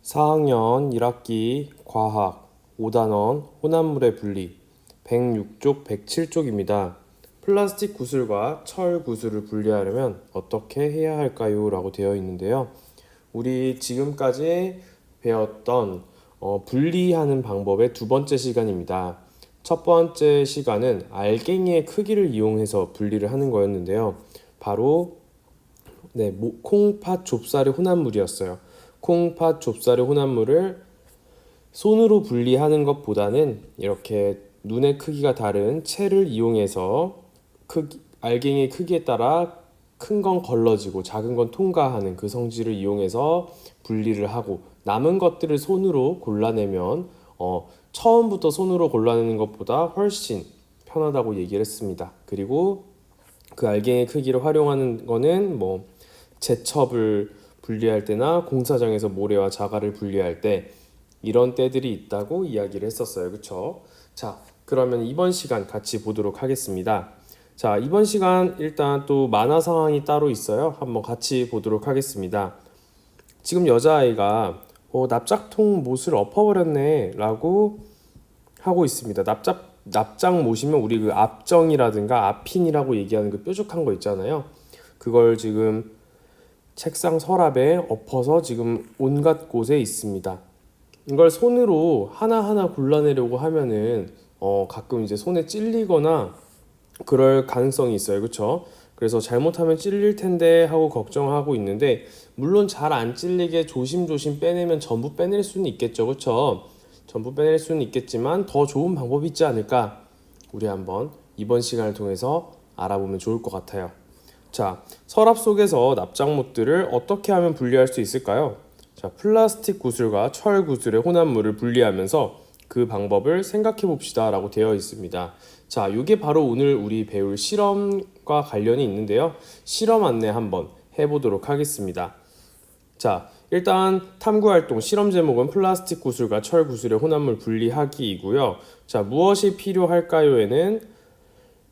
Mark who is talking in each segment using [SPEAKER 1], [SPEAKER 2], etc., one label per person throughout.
[SPEAKER 1] 4학년 1학기 과학 5단원 혼합물의 분리 106쪽 107쪽입니다. 플라스틱 구슬과 철 구슬을 분리하려면 어떻게 해야 할까요? 라고 되어 있는데요. 우리 지금까지 배웠던 분리하는 방법의 두 번째 시간입니다. 첫 번째 시간은 알갱이의 크기를 이용해서 분리를 하는 거였는데요. 바로 콩팥 좁쌀의 혼합물이었어요. 콩팥 좁쌀의 혼합물을 손으로 분리하는 것보다는 이렇게 눈의 크기가 다른 채를 이용해서 알갱이의 크기에 따라 큰 건 걸러지고 작은 건 통과하는 그 성질을 이용해서 분리를 하고 남은 것들을 손으로 골라내면 처음부터 손으로 골라내는 것보다 훨씬 편하다고 얘기를 했습니다. 그리고 그 알갱이 크기를 활용하는 거는 제첩을 분리할 때나 공사장에서 모래와 자갈을 분리할 때 이런 때들이 있다고 이야기를 했었어요. 그쵸? 자, 그러면 이번 시간 같이 보도록 하겠습니다. 자, 이번 시간 일단 또 만화 상황이 따로 있어요. 한번 같이 보도록 하겠습니다. 지금 여자아이가 납작통 못을 엎어버렸네 라고 하고 있습니다. 납작 못이면 우리 그 압정이라든가 압핀이라고 얘기하는 그 뾰족한 거 있잖아요. 그걸 지금 책상 서랍에 엎어서 지금 온갖 곳에 있습니다. 이걸 손으로 하나하나 골라내려고 하면은 가끔 이제 손에 찔리거나 그럴 가능성이 있어요. 그렇죠? 그래서 잘못하면 찔릴 텐데 하고 걱정하고 있는데 물론 잘 안 찔리게 조심조심 빼내면 전부 빼낼 수는 있겠죠. 그렇죠? 전부 빼낼 수는 있겠지만 더 좋은 방법이 있지 않을까? 우리 한번 이번 시간을 통해서 알아보면 좋을 것 같아요. 자, 서랍 속에서 납작못들을 어떻게 하면 분리할 수 있을까요? 자, 플라스틱 구슬과 철 구슬의 혼합물을 분리하면서 그 방법을 생각해 봅시다 라고 되어 있습니다. 자, 이게 바로 오늘 우리 배울 실험과 관련이 있는데요. 실험 안내 한번 해보도록 하겠습니다. 자, 일단 탐구활동 실험 제목은 플라스틱 구슬과 철 구슬의 혼합물 분리하기이고요. 자, 무엇이 필요할까요에는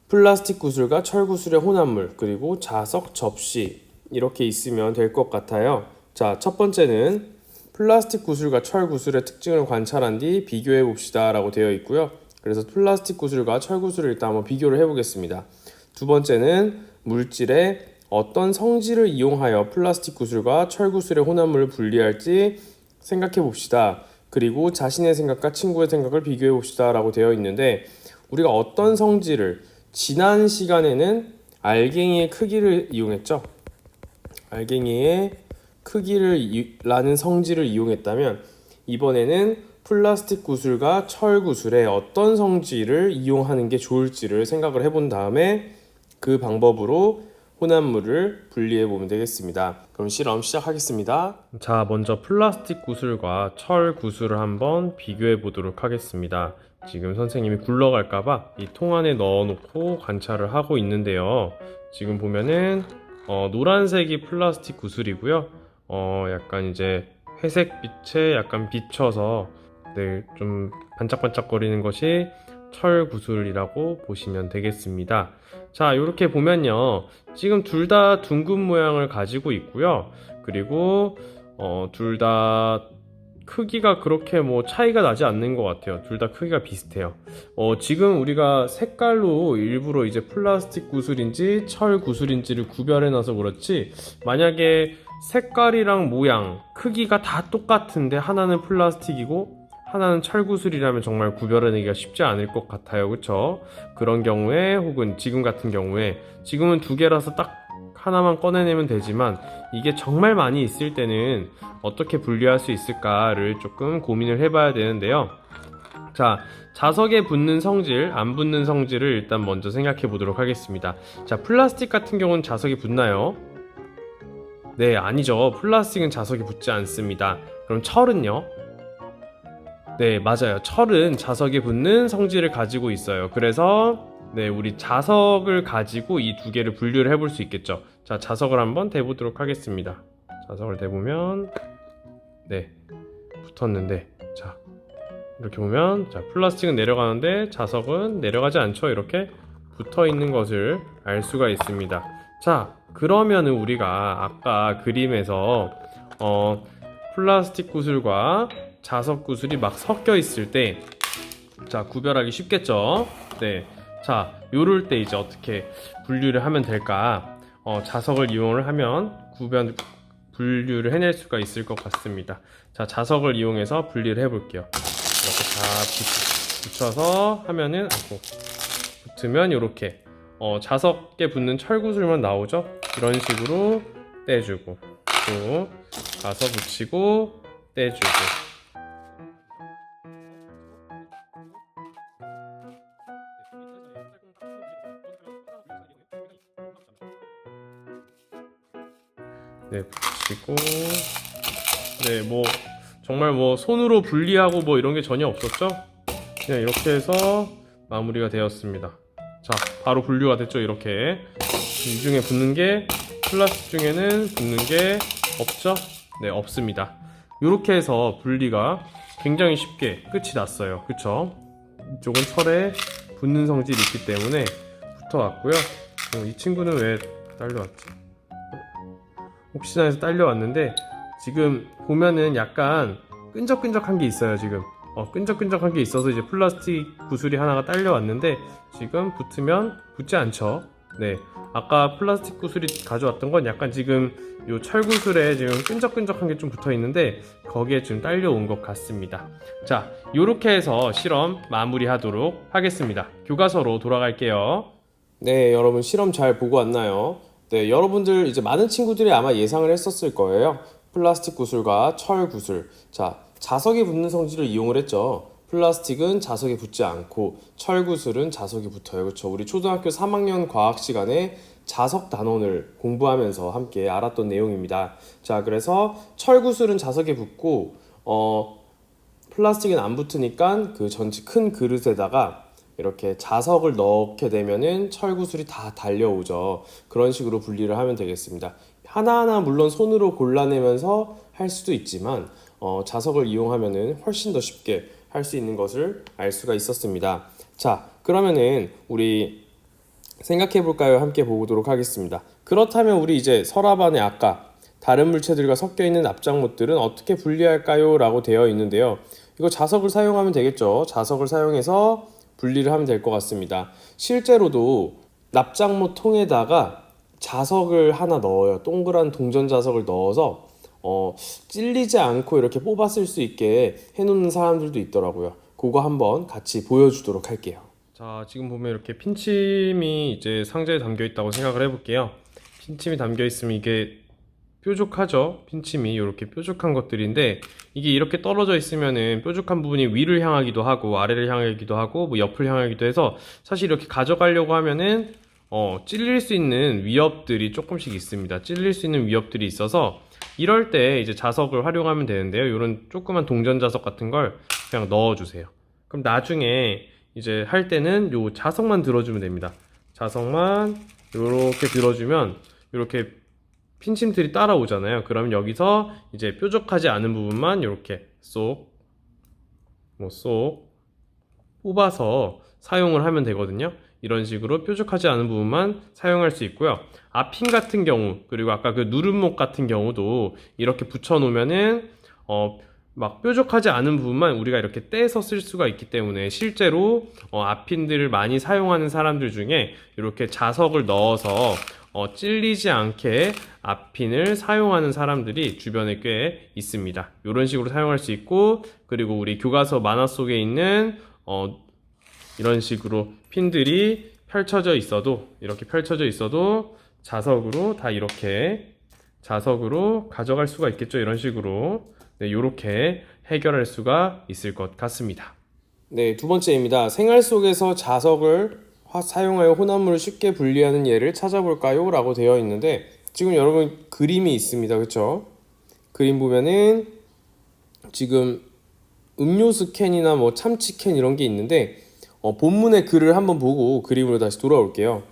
[SPEAKER 1] 플라스틱 구슬과 철 구슬의 혼합물 그리고 자석, 접시 이렇게 있으면 될 것 같아요. 자, 첫 번째는 플라스틱 구슬과 철 구슬의 특징을 관찰한 뒤 비교해 봅시다 라고 되어 있고요. 그래서 플라스틱 구슬과 철 구슬을 일단 한번 비교를 해보겠습니다. 두 번째는 물질의 어떤 성질을 이용하여 플라스틱 구슬과 철 구슬의 혼합물을 분리할지 생각해 봅시다. 그리고 자신의 생각과 친구의 생각을 비교해 봅시다 라고 되어 있는데 우리가 어떤 성질을 지난 시간에는 알갱이의 크기를 이용했죠. 알갱이의 크기라는 성질을 이용했다면 이번에는 플라스틱 구슬과 철 구슬의 어떤 성질을 이용하는 게 좋을지를 생각을 해본 다음에 그 방법으로 혼합물을 분리해 보면 되겠습니다. 그럼 실험 시작하겠습니다. 자, 먼저 플라스틱 구슬과 철 구슬을 한번 비교해 보도록 하겠습니다. 지금 선생님이 굴러갈까봐 이 통 안에 넣어놓고 관찰을 하고 있는데요. 지금 보면은 노란색이 플라스틱 구슬이고요. 약간 이제 회색 빛에 약간 비춰서 좀 반짝반짝거리는 것이 철 구슬이라고 보시면 되겠습니다. 자, 이렇게 보면요. 지금 둘 다 둥근 모양을 가지고 있고요. 그리고 둘 다 크기가 그렇게 차이가 나지 않는 것 같아요. 둘 다 크기가 비슷해요. 지금 우리가 색깔로 일부러 이제 플라스틱 구슬인지 철 구슬인지를 구별해놔서 그렇지 만약에 색깔이랑 모양, 크기가 다 똑같은데 하나는 플라스틱이고 하나는 철구슬이라면 정말 구별해내기가 쉽지 않을 것 같아요. 그쵸? 그런 경우에 혹은 지금 같은 경우에 지금은 두 개라서 딱 하나만 꺼내내면 되지만 이게 정말 많이 있을 때는 어떻게 분리할 수 있을까를 조금 고민을 해봐야 되는데요. 자, 자석에 붙는 성질, 안 붙는 성질을 일단 먼저 생각해 보도록 하겠습니다. 자, 플라스틱 같은 경우는 자석이 붙나요? 네, 아니죠. 플라스틱은 자석이 붙지 않습니다. 그럼 철은요? 네, 맞아요. 철은 자석에 붙는 성질을 가지고 있어요. 그래서 우리 자석을 가지고 이 두 개를 분류를 해볼 수 있겠죠. 자, 자석을 한번 대보도록 하겠습니다. 자석을 대보면 붙었는데 자, 이렇게 보면 자, 플라스틱은 내려가는데 자석은 내려가지 않죠. 이렇게 붙어 있는 것을 알 수가 있습니다. 자, 그러면은 우리가 아까 그림에서 플라스틱 구슬과 자석 구슬이 막 섞여 있을 때, 자, 구별하기 쉽겠죠? 네. 자, 요럴 때 이제 어떻게 분류를 하면 될까? 자석을 이용을 하면 분류를 해낼 수가 있을 것 같습니다. 자, 자석을 이용해서 분리를 해볼게요. 이렇게 다 붙여서 하면은, 붙으면 이렇게 자석에 붙는 철구슬만 나오죠? 이런 식으로 떼주고, 또 가서 붙이고 떼주고. 네, 붙이고. 네, 뭐 정말 뭐 손으로 분리하고 뭐 이런 게 전혀 없었죠? 그냥 이렇게 해서 마무리가 되었습니다. 자, 바로 분류가 됐죠? 이렇게 이 중에 붙는 게, 플라스틱 중에는 붙는 게 없죠? 네, 없습니다. 이렇게 해서 분리가 굉장히 쉽게 끝이 났어요. 그쵸? 이쪽은 철에 붙는 성질이 있기 때문에 붙어왔고요. 이 친구는 왜 딸려왔지? 혹시나 해서 딸려왔는데, 지금 보면은 약간 끈적끈적한 게 있어요. 지금 끈적끈적한 게 있어서 이제 플라스틱 구슬이 하나가 딸려왔는데, 지금 붙으면 붙지 않죠. 네, 아까 플라스틱 구슬이 가져왔던 건 약간 지금 요 철구슬에 지금 끈적끈적한 게 좀 붙어 있는데, 거기에 지금 딸려온 것 같습니다. 자, 요렇게 해서 실험 마무리하도록 하겠습니다. 교과서로 돌아갈게요. 네, 여러분 실험 잘 보고 왔나요? 네, 여러분들 이제 많은 친구들이 아마 예상을 했었을 거예요. 플라스틱 구슬과 철 구슬. 자, 자석이 붙는 성질을 이용을 했죠. 플라스틱은 자석에 붙지 않고 철 구슬은 자석이 붙어요. 그렇죠? 우리 초등학교 3학년 과학 시간에 자석 단원을 공부하면서 함께 알았던 내용입니다. 자, 그래서 철 구슬은 자석에 붙고 플라스틱은 안 붙으니까 그 전체 큰 그릇에다가 이렇게 자석을 넣게 되면은 철구슬이 다 달려오죠. 그런 식으로 분리를 하면 되겠습니다. 하나하나 물론 손으로 골라내면서 할 수도 있지만 자석을 이용하면은 훨씬 더 쉽게 할 수 있는 것을 알 수가 있었습니다. 자, 그러면은 우리 생각해 볼까요? 함께 보도록 하겠습니다. 그렇다면 우리 이제 서랍 안에 아까 다른 물체들과 섞여 있는 납작물들은 어떻게 분리할까요? 라고 되어 있는데요. 이거 자석을 사용하면 되겠죠. 자석을 사용해서 분리를 하면 될 것 같습니다. 실제로도 납작물 통에다가 자석을 하나 넣어요. 동그란 동전 자석을 넣어서 찔리지 않고 이렇게 뽑아 쓸 수 있게 해놓는 사람들도 있더라고요. 그거 한번 같이 보여주도록 할게요. 자, 지금 보면 이렇게 핀침이 이제 상자에 담겨 있다고 생각을 해볼게요. 핀침이 담겨 있으면 이게 뾰족하죠? 핀침이 이렇게 뾰족한 것들인데, 이게 이렇게 떨어져 있으면은 뾰족한 부분이 위를 향하기도 하고 아래를 향하기도 하고 뭐 옆을 향하기도 해서, 사실 이렇게 가져가려고 하면은 찔릴 수 있는 위협들이 조금씩 있습니다. 찔릴 수 있는 위협들이 있어서 이럴 때 이제 자석을 활용하면 되는데요. 이런 조그만 동전 자석 같은 걸 그냥 넣어주세요. 그럼 나중에 이제 할 때는 요 자석만 들어주면 됩니다. 자석만 이렇게 들어주면 이렇게 핀침들이 따라오잖아요. 그럼 여기서 이제 뾰족하지 않은 부분만 이렇게 쏙 뽑아서 사용을 하면 되거든요. 이런 식으로 뾰족하지 않은 부분만 사용할 수 있고요. 앞핀 같은 경우, 그리고 아까 그 누름목 같은 경우도 이렇게 붙여 놓으면은 막 뾰족하지 않은 부분만 우리가 이렇게 떼서 쓸 수가 있기 때문에, 실제로 앞핀들을 많이 사용하는 사람들 중에 이렇게 자석을 넣어서 찔리지 않게 앞핀을 사용하는 사람들이 주변에 꽤 있습니다. 이런 식으로 사용할 수 있고, 그리고 우리 교과서 만화 속에 있는 이런 식으로 핀들이 이렇게 펼쳐져 있어도 자석으로 다 이렇게 자석으로 가져갈 수가 있겠죠. 이런 식으로. 네, 이렇게 해결할 수가 있을 것 같습니다. 네, 두 번째입니다. 생활 속에서 자석을 사용하여 혼합물을 쉽게 분리하는 예를 찾아볼까요? 라고 되어 있는데, 지금 여러분 그림이 있습니다. 그렇죠? 그림 보면은 지금 음료수 캔이나 뭐 참치 캔 이런 게 있는데, 본문의 글을 한번 보고 그림으로 다시 돌아올게요.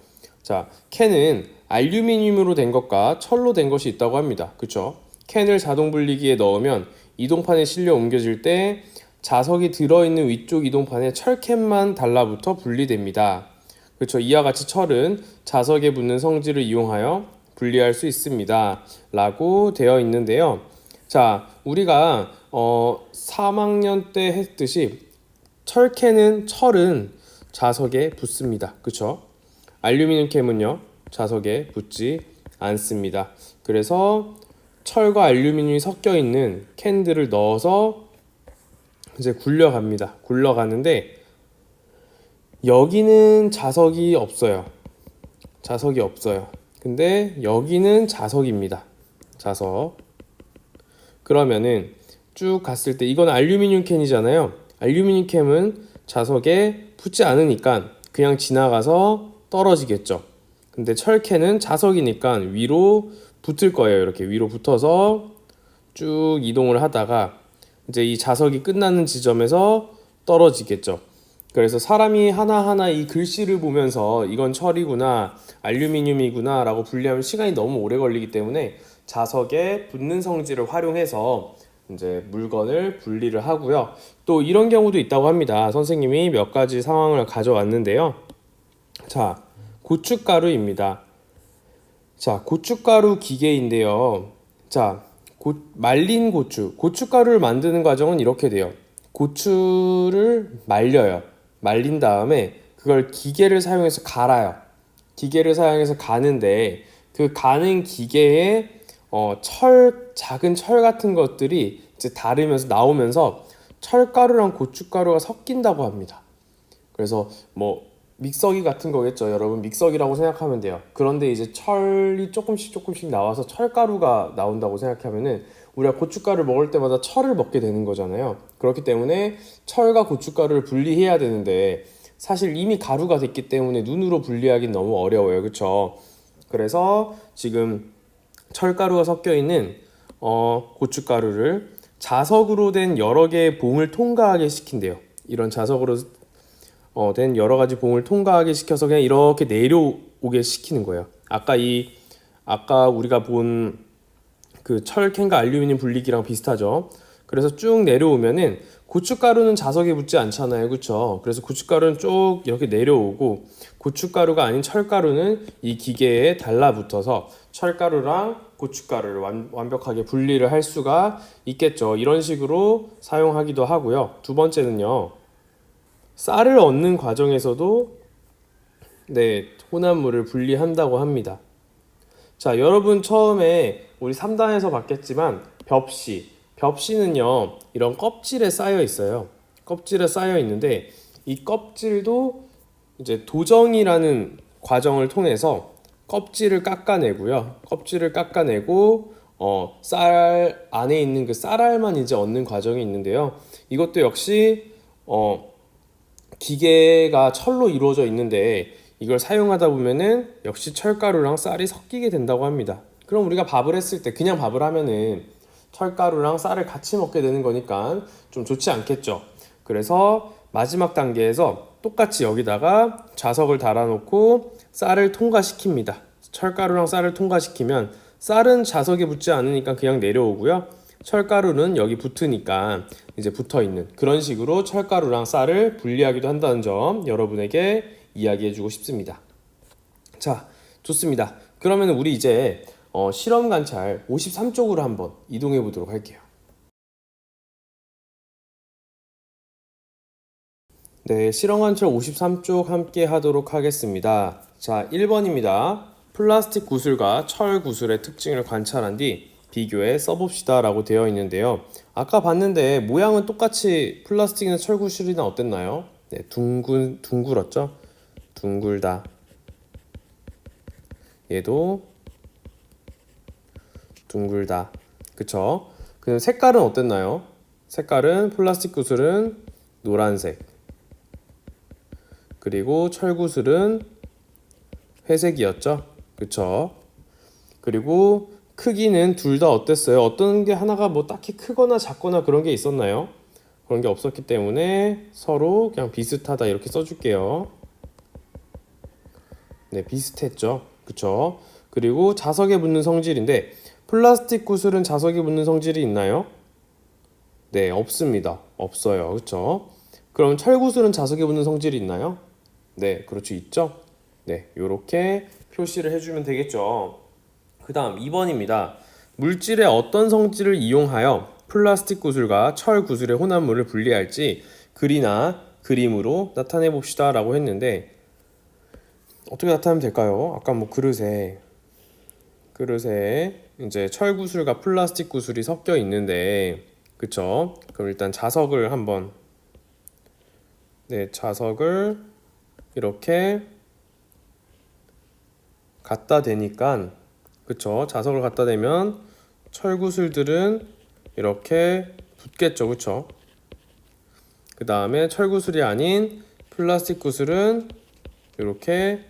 [SPEAKER 1] 자, 캔은 알루미늄으로 된 것과 철로 된 것이 있다고 합니다. 그렇죠? 캔을 자동 분리기에 넣으면 이동판에 실려 옮겨질 때 자석이 들어있는 위쪽 이동판에 철캔만 달라붙어 분리됩니다. 그렇죠? 이와 같이 철은 자석에 붙는 성질을 이용하여 분리할 수 있습니다. 라고 되어 있는데요. 자, 우리가 3학년 때 했듯이 철은 자석에 붙습니다. 그쵸? 알루미늄 캔은요 자석에 붙지 않습니다. 그래서 철과 알루미늄이 섞여 있는 캔들을 넣어서 이제 굴려갑니다. 굴러가는데 여기는 자석이 없어요. 자석이 없어요. 근데 여기는 자석입니다. 자석. 그러면은 쭉 갔을 때 이건 알루미늄 캔이잖아요. 알루미늄 캔은 자석에 붙지 않으니까 그냥 지나가서 떨어지겠죠. 근데 철캔은 자석이니까 위로 붙을 거예요. 이렇게 위로 붙어서 쭉 이동을 하다가 이제 이 자석이 끝나는 지점에서 떨어지겠죠. 그래서 사람이 하나하나 이 글씨를 보면서 이건 철이구나, 알루미늄이구나 라고 분리하면 시간이 너무 오래 걸리기 때문에 자석에 붙는 성질을 활용해서 이제 물건을 분리를 하고요. 또 이런 경우도 있다고 합니다. 선생님이 몇 가지 상황을 가져왔는데요. 자, 고춧가루입니다. 자, 고춧가루 기계인데요. 자, 말린 고춧가루를 만드는 과정은 이렇게 돼요. 고추를 말려요. 말린 다음에 그걸 기계를 사용해서 갈아요. 기계를 사용해서 가는데 그 가는 기계에 작은 철 같은 것들이 이제 다르면서 나오면서 철가루랑 고춧가루가 섞인다고 합니다. 그래서 뭐 믹서기 같은 거겠죠. 여러분 믹서기라고 생각하면 돼요. 그런데 이제 철이 조금씩 나와서 철가루가 나온다고 생각하면은 우리가 고춧가루를 먹을 때마다 철을 먹게 되는 거잖아요. 그렇기 때문에 철과 고춧가루를 분리해야 되는데 사실 이미 가루가 됐기 때문에 눈으로 분리하기는 너무 어려워요. 그렇죠? 그래서 지금 철가루가 섞여 있는 고춧가루를 자석으로 된 여러 개의 봉을 통과하게 시킨대요. 이런 자석으로 된 여러 가지 봉을 통과하게 시켜서 그냥 이렇게 내려오게 시키는 거예요. 아까 우리가 본 그 철캔과 알루미늄 분리기랑 비슷하죠. 그래서 쭉 내려오면은 고춧가루는 자석에 붙지 않잖아요. 그렇죠? 그래서 고춧가루는 쭉 이렇게 내려오고 고춧가루가 아닌 철가루는 이 기계에 달라붙어서 철가루랑 고춧가루를 완벽하게 분리를 할 수가 있겠죠. 이런 식으로 사용하기도 하고요. 두 번째는요. 쌀을 얻는 과정에서도 혼합물을 분리한다고 합니다. 자, 여러분 처음에 우리 3단에서 봤겠지만 벽시는요 이런 껍질에 쌓여 있어요. 껍질에 쌓여 있는데 이 껍질도 이제 도정이라는 과정을 통해서 껍질을 깎아내고요. 껍질을 깎아내고 쌀 안에 있는 그 쌀알만 이제 얻는 과정이 있는데요. 이것도 역시 기계가 철로 이루어져 있는데 이걸 사용하다 보면은 역시 철가루랑 쌀이 섞이게 된다고 합니다. 그럼 우리가 밥을 했을 때 그냥 밥을 하면은 철가루랑 쌀을 같이 먹게 되는 거니까 좀 좋지 않겠죠. 그래서 마지막 단계에서 똑같이 여기다가 자석을 달아놓고 쌀을 통과시킵니다. 철가루랑 쌀을 통과시키면 쌀은 자석에 붙지 않으니까 그냥 내려오고요. 철가루는 여기 붙으니까 이제 붙어있는 그런 식으로 철가루랑 쌀을 분리하기도 한다는 점 여러분에게 이야기해주고 싶습니다. 자, 좋습니다. 그러면 우리 이제 실험 관찰 53쪽으로 한번 이동해 보도록 할게요. 네, 실험 관찰 53쪽 함께 하도록 하겠습니다. 자, 1번입니다. 플라스틱 구슬과 철 구슬의 특징을 관찰한 뒤 비교해 써봅시다 라고 되어 있는데요. 아까 봤는데 모양은 똑같이 플라스틱이나 철 구슬이나 어땠나요? 네, 둥글었죠? 둥글다. 얘도 둥글다. 그쵸? 그 색깔은 어땠나요? 색깔은 플라스틱 구슬은 노란색, 그리고 철 구슬은 회색이었죠? 그쵸? 그리고 크기는 둘 다 어땠어요? 어떤 게 하나가 뭐 딱히 크거나 작거나 그런 게 있었나요? 그런 게 없었기 때문에 서로 그냥 비슷하다 이렇게 써줄게요. 네, 비슷했죠. 그쵸? 그리고 자석에 붙는 성질인데 플라스틱 구슬은 자석에 붙는 성질이 있나요? 네, 없습니다. 없어요. 그쵸? 그럼 철 구슬은 자석에 붙는 성질이 있나요? 네, 그렇죠. 있죠? 네, 요렇게 표시를 해주면 되겠죠. 그 다음 2번입니다. 물질의 어떤 성질을 이용하여 플라스틱 구슬과 철 구슬의 혼합물을 분리할지 글이나 그림으로 나타내 봅시다 라고 했는데, 어떻게 나타내면 될까요? 아까 뭐 그릇에 이제 철 구슬과 플라스틱 구슬이 섞여 있는데, 그쵸? 그럼 일단 자석을 한번, 자석을 이렇게 갖다 대니까, 그쵸? 자석을 갖다 대면 철구슬들은 이렇게 붙겠죠, 그쵸? 그 다음에 철구슬이 아닌 플라스틱 구슬은 이렇게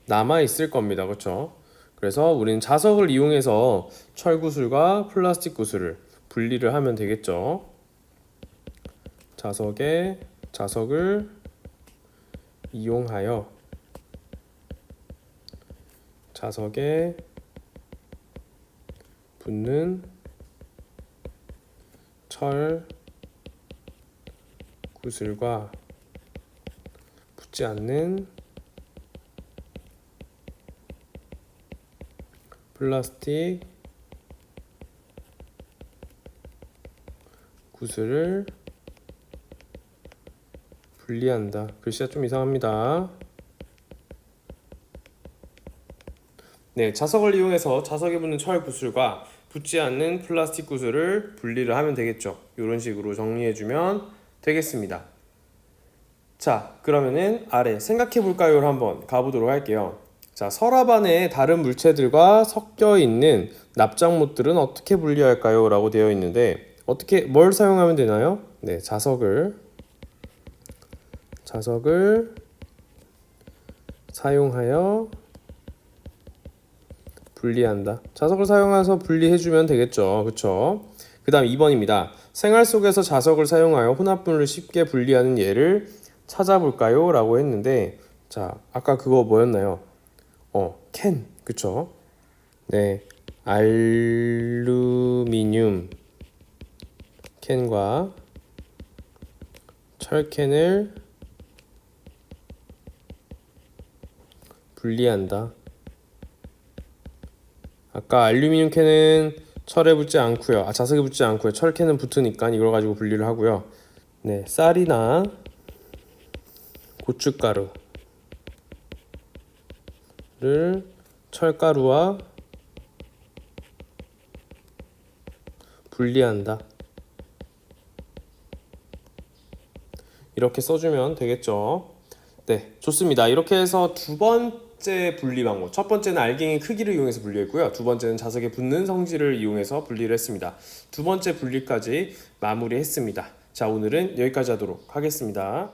[SPEAKER 1] 남아 있을 겁니다, 그쵸? 그래서 우리는 자석을 이용해서 철구슬과 플라스틱 구슬을 분리를 하면 되겠죠. 자석을 이용하여 자석에 붙는 철 구슬과 붙지 않는 플라스틱 구슬을 분리한다. 글씨가 좀 이상합니다. 자석을 이용해서 자석에 붙는 철 구슬과 붙지 않는 플라스틱 구슬을 분리를 하면 되겠죠. 이런 식으로 정리해주면 되겠습니다. 자, 그러면은 아래 생각해볼까요를 한번 가보도록 할게요. 자, 서랍 안에 다른 물체들과 섞여 있는 납작물들은 어떻게 분리할까요? 라고 되어 있는데, 뭘 사용하면 되나요? 자석을 사용하여 분리한다. 자석을 사용해서 분리해주면 되겠죠. 그쵸? 그 다음 2번입니다. 생활 속에서 자석을 사용하여 혼합물을 쉽게 분리하는 예를 찾아볼까요? 라고 했는데, 자, 아까 그거 뭐였나요? 캔. 그쵸? 알루미늄 캔과 철캔을 분리한다. 아까 알루미늄 캔은 철에 붙지 않고요. 자석에 붙지 않고요. 철캔은 붙으니까 이걸 가지고 분리를 하고요. 쌀이나 고춧가루를 철가루와 분리한다. 이렇게 써주면 되겠죠. 좋습니다. 이렇게 해서 두 번째 분리 방법, 첫 번째는 알갱이 크기를 이용해서 분리했고요. 두 번째는 자석에 붙는 성질을 이용해서 분리를 했습니다. 두 번째 분리까지 마무리했습니다. 자, 오늘은 여기까지 하도록 하겠습니다.